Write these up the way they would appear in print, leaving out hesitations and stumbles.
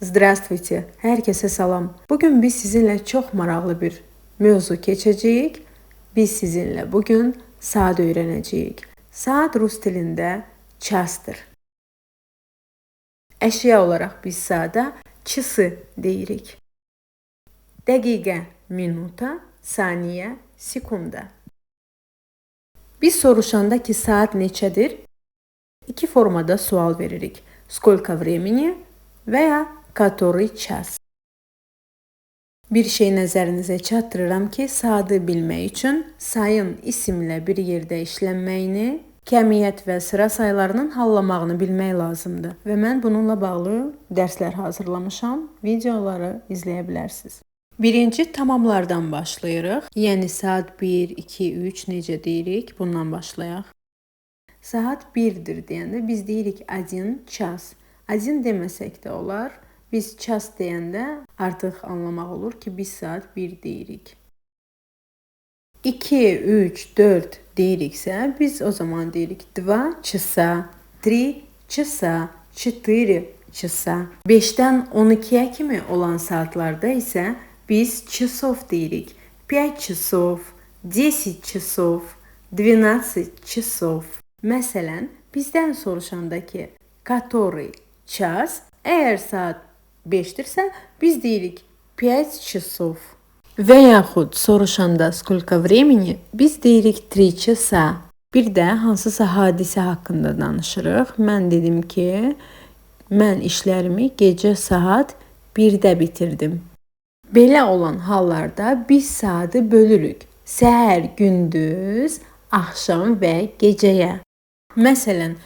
Здравствуйте, herkese salam. Bugün biz sizinle çok maraqlı bir mövzu keçəcəyik. Biz sizinle bugün saat öyrənəcəyik. Saat Rus dilində çasdır. Əşya olaraq biz saata çası deyirik. Dəqiqə, minuta, saniyə, sekunda. Biz soruşanda ki saat neçədir? İki formada sual veririk. Сколько времени veya который час. Bir şey nəzərinizə çatdırıram ki, saatı bilmək üçün sayın isimlə bir yerdə işlənməyini, kəmiyyət və sıra saylarının hallamağını bilmək lazımdır. Və mən bununla bağlı dərslər hazırlamışam. Videoları izləyə bilərsiniz. Birinci tamamlardan başlayırıq. Yəni saat 1, 2, 3 necə deyirik? Bundan başlayaq. Saat 1-dir deyəndə biz deyirik 1 час. 1 deməsək də olar. Biz ças deyəndə artıq anlamaq olur ki, biz saat 1 deyirik. 2, 3, 4 deyiriksə, biz o zaman deyirik 2 часа, 3 часа, 4 часа. 5-dən 12-yə kimi olan saatlarda isə biz часов deyirik. 5 часов, 10 часов, 12 часов. Məsələn, bizdən soruşanda ki, который час, əgər saat 5-dirsə, biz deyirik 5 часов. Və yaxud soruşanda сколько времени, biz deyirik 3 часа. Bir də hansısa hadisə haqqında danışırıq. Mən dedim ki, mən işlərimi gecə saat 1-də bitirdim. Belə olan hallarda biz saatı bölürük. Səhər, gündüz, axşam və gecəyə. Məsələn,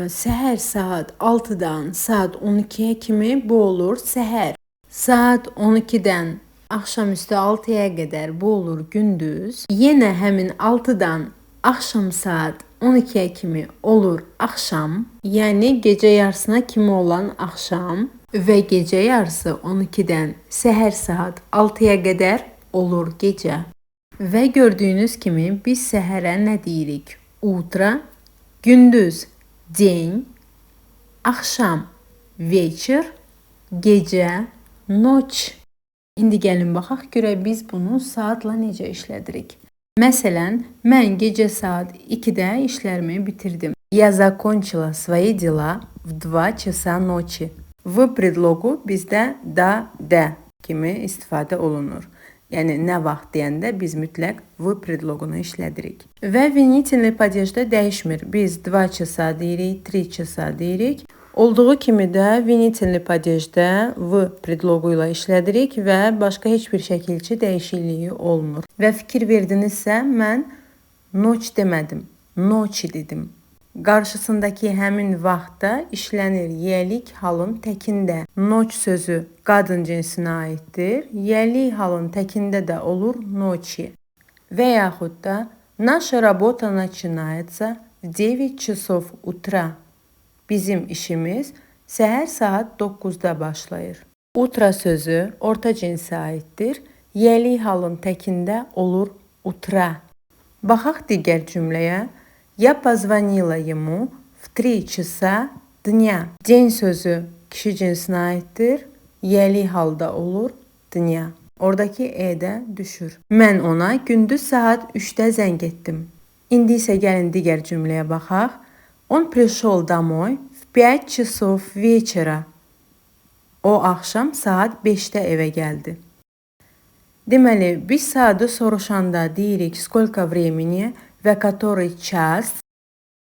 səhər saat 6-dan saat 12-yə kimi bu olur səhər. Saat 12-dən axşamüstü 6-ya qədər bu olur gündüz. Yenə həmin 6-dan axşam saat 12-yə kimi olur axşam. Yəni gecə yarısına kimi olan axşam və gecə yarısı 12-dən səhər saat 6-ya qədər olur gecə. Və gördüyünüz kimi biz səhərə nə deyirik? Утро, gündüz день, axşam вечер, gecə ночь. İndi gəlin baxaq görək biz bunu saatla necə işlədirik. Məsələn, mən gecə saat 2-də işlərimi bitirdim. Я закончила свои дела в 2 часа ночи. В предлогу bizdə da, də kimi istifadə olunur. Yəni nə vaxt deyəndə biz mütləq v predlogunu işlədirik. Və винительный падежdə dəyişmir. Biz 2 часа deyirik, 3 часа deyirik. Olduğu kimi də винительный падежdə v predlogu ilə işlədirik və başqa heç bir şəkilçi dəyişikliyi olmur. Və fikir verdinizsə, mən ночь demədim, ночи dedim. Qarşısındakı həmin vaxtda işlənir yiyəlik halın təkində. Noç sözü qadın cinsinə aiddir. Yiyəlik halın təkində də olur ночи. Və yaxud da наша работа начинается в 9 часов утра. Bizim işimiz səhər saat 9-da başlayır. Утро sözü orta cinsə aiddir. Yiyəlik halın təkində olur утра. Baxaq digər cümləyə. Я позвонила ему в 3 часа дня. День sözü kişi cinsinə aiddir. Yiyəlik halda olur dня. Oradakı e-də düşür. Mən ona gündüz saat 3-də zəng etdim. İndi isə gəlin digər cümləyə baxaq. Он пришел домой в 5 часов вечера. O axşam saat 5-də evə gəldi. Deməli, biz saatı soruşanda deyirik сколько времени və который час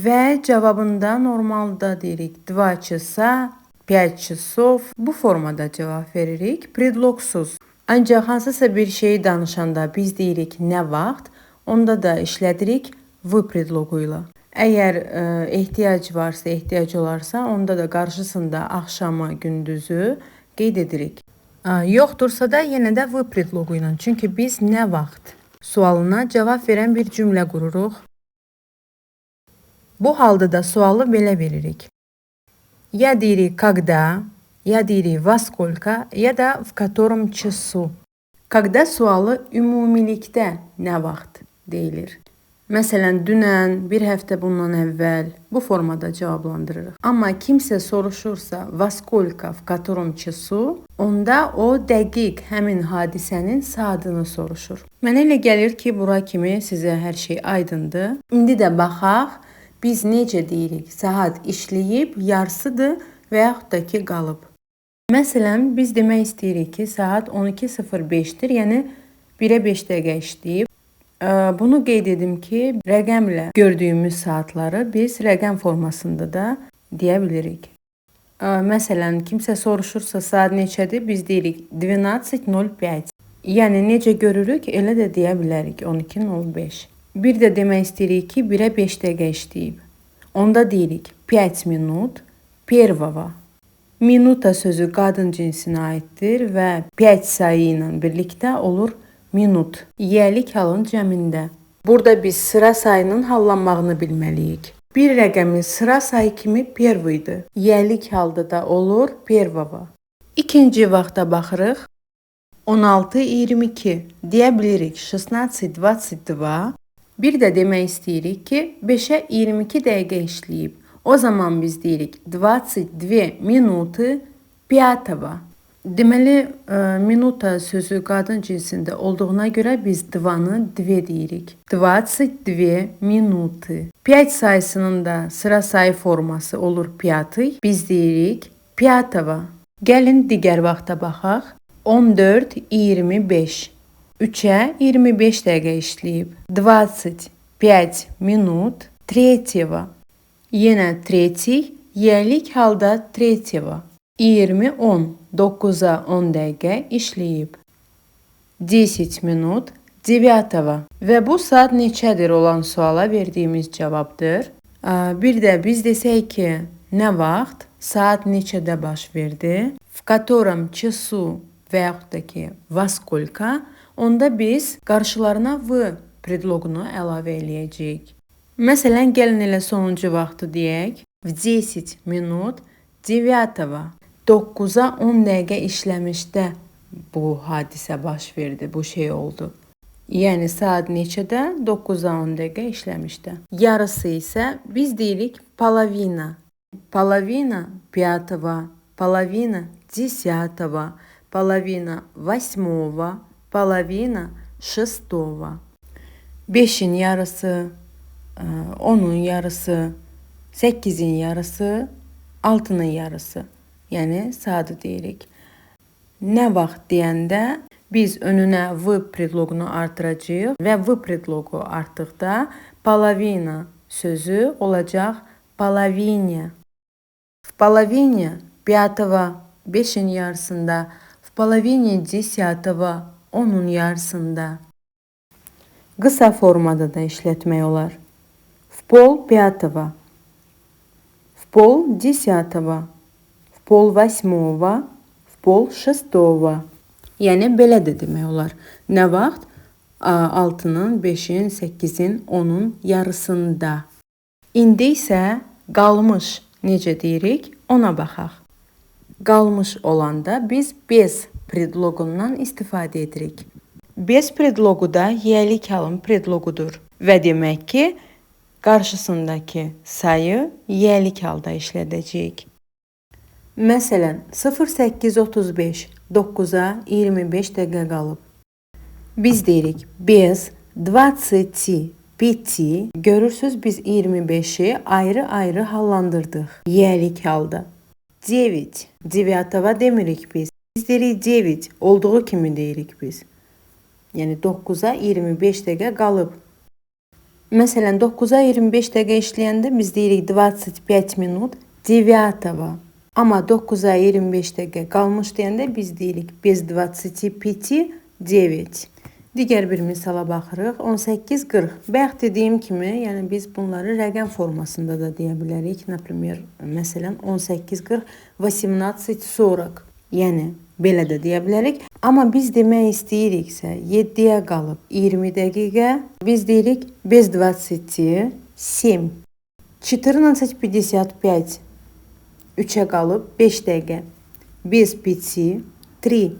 və cavabında normalda deyirik 2 часа, 5 часов. Bu formada cavab veririk, predlogsuz. Ancaq hansısa bir şeyi danışanda biz deyirik nə vaxt, onda da işlədirik v predlogu ilə. Əgər ehtiyac olarsa, onda da qarşısında axşamı, gündüzü qeyd edirik. Yoxdursa da yenə də v predlogu ilə. Çünki biz nə vaxt sualına cavab verən bir cümlə qururuq. Bu halda da sualı belə veririk. Ya deyirik когда, ya deyirik во сколько, ya da в котором часу. Когда sualı ümumilikdə nə vaxt deyilir. Məsələn, dünən, bir həftə bundan əvvəl bu formada cavablandırırıq. Amma kimsə soruşursa, во сколько, в котором часу, onda o dəqiq həmin hadisənin saatını soruşur. Mənə elə gəlir ki, bura kimi sizə hər şey aydındır. İndi də baxaq, biz necə deyirik? Saat işləyib, yarısıdır və yaxud da ki, qalıb. Məsələn, biz demək istəyirik ki, saat 12:05-dir, yəni 1-ə 5 dəqiqə işləyib. Bunu qeyd edim ki, rəqəmlə gördüyümüz saatları biz rəqəm formasında da deyə bilirik. Məsələn, kimsə soruşursa saat neçədir, biz deyirik 12:05. Yəni necə görürük, elə də deyə bilərik 12:05. Bir də demək istəyirik ki, 1-ə 5 dəqiqə işləyib. Onda deyirik 5 minut первого. Minuta sözü qadın cinsinə aiddir və 5 sayı ilə birlikdə olur minut. Yiyəlik halın cəmində. Burada biz sıra sayının hallanmağını bilməliyik. Bir rəqəmin sıra sayı kimi первыйdır. Yiyəlik halda da olur первого. İkinci vaxta baxırıq. 16:22 deyə bilirik. 16:22. Bir də demək istəyirik ki, 5-ə 22 dəqiqə işləyib. O zaman biz deyirik 22 minuty пятого. Deməli, minuta sözü qadın cinsində olduğuna görə biz dvanı dve deyirik. 22 minuty. 5 sayısının da sıra sayı forması olur пятый. Biz deyirik пятого. Gəlin digər vaxta baxaq. 14:25. 3-ə 25 dəqiqə işləyib. 25 minut третьего. Yenə третий, yiyəlik halda третьего. 20:10. 9-a 10 dəqiqə işləyib. 10 minut девятого. Və bu saat neçədir olan suala verdiyimiz cavabdır. Bir də biz desək ki, nə vaxt, saat neçədə baş verdi, в котором часу və yaxud da ki, во сколько, onda biz qarşılarına v predloqunu əlavə eləyəcəyik. Məsələn, gəlin elə sonuncu vaxtı deyək. В 10 minut девятого. 9-a 10 dəqiqə işləmişdə bu hadisə baş verdi, bu şey oldu. Yəni saat neçədə? 9-a 10 dəqiqə işləmişdə. Yarısı isə biz deyirik половина. Половина пятого, половина десятого, половина восьмого, половина шестого. 5-in yarısı, 10-un yarısı, 8-in yarısı, 6-nın yarısı. Yəni saatı deyirik. Nə vaxt deyəndə biz önünə v predloqunu artıracağıq və v predloqu artdıqda половина sözü olacaq половине. В половине пятого 5-in yarısında, в половине десятого 10-un yarısında. Qısa formada da işlətmək olar. В пол пятого, в пол десятого, в пол восьмого, в пол шестого. Yəni belə də demək olar. Nə vaxt? 6-nın, 5-in, 8-in, 10-un yarısında. İndi isə qalmış necə deyirik? Ona baxaq. Qalmış olanda biz bez predloqundan istifadə edirik. Bez predloqu da yiyəlik halın predloqudur və demək ki, qarşısındakı sayı yiyəlik halda işlədəcəyik. Məsələn, 08:35 9-a 25 dəqiqə qalıb. Biz deyirik без 25. Görürsüz biz 25-i ayrı-ayrı hallandırdıq yiyəlik halda. 9. 9-a demirik biz. Biz deyirik 9. Olduğu kimi deyirik biz. Yəni 9-a 25 dəqiqə qalıb. Məsələn, 9-a 25 dəqiqə işləyəndə biz deyirik 25 minut 9-го. Amma 9-a 25 dəqiqə qalmış deyəndə biz deyirik без 25 9. Digər bir misala baxırıq. 18:40. Bayaq dediyim kimi, yəni biz bunları rəqəm formasında da deyə bilərik. Məsələn, 18:40 18:40. Yəni belə də deyə bilərik. Amma biz demək istəyiriksə 7-yə qalıb 20 dəqiqə, biz deyirik без 27. 14:55. 3-ə qalıb 5 dəqiqə. Без 5 3.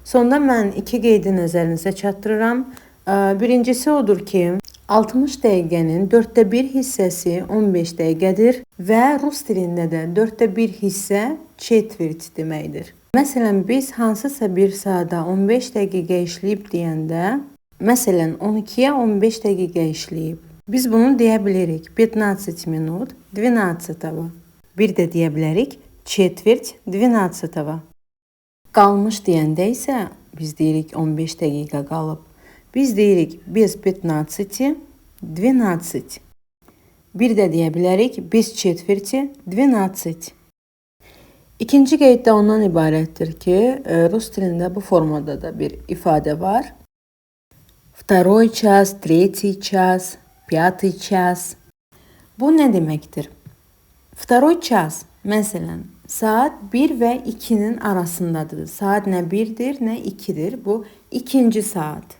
Sonda mən iki qeydi nəzərinizə çatdırıram. Birincisi odur ki, 60 dəqiqənin 1/4 hissəsi 15 dəqiqədir və rus dilində də 1/4 hissə çetvert deməkdir. Məsələn, biz hansısa bir saata 15 dəqiqə işləyib deyəndə, məsələn, 12-yə 15 dəqiqə işləyib. Biz bunu deyə bilərik 15 minut 12. Bir də deyə bilərik çetvert 12. Qalmış deyəndə isə biz deyirik 15 dəqiqə qalıb. Biz deyirik без 15 12. Bir də deyə bilərik без четверти 12. İkinci qeyd də ondan ibarətdir ki, rus dilində bu formada da bir ifadə var. Второй час, третий час, пятый час. Bu nə deməkdir? Второй час, məsələn, saat 1 və 2-nin arasındadır. Saat nə 1-dir, nə 2-dir. Bu ikinci saat.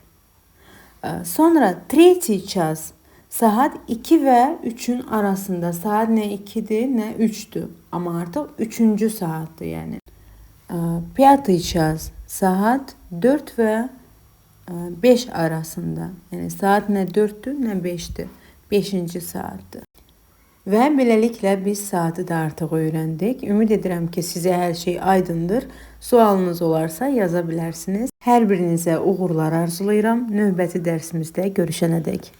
Sonra tretий час, saat 2 və 3-ün arasında. Saat nə 2-dir, nə 3-dür. Amma artıq 3-cü saatdır, yəni. Пятый час, saat 4 və 5 arasında. Yəni saat nə 4-dür, nə 5-dir. 5-ci saatdır. Və beləliklə biz saatı da artıq öyrəndik. Ümid edirəm ki, sizə hər şey aydındır. Sualınız olarsa yaza bilərsiniz. Hər birinizə uğurlar arzulayıram. Növbəti dərsimizdə görüşənədək.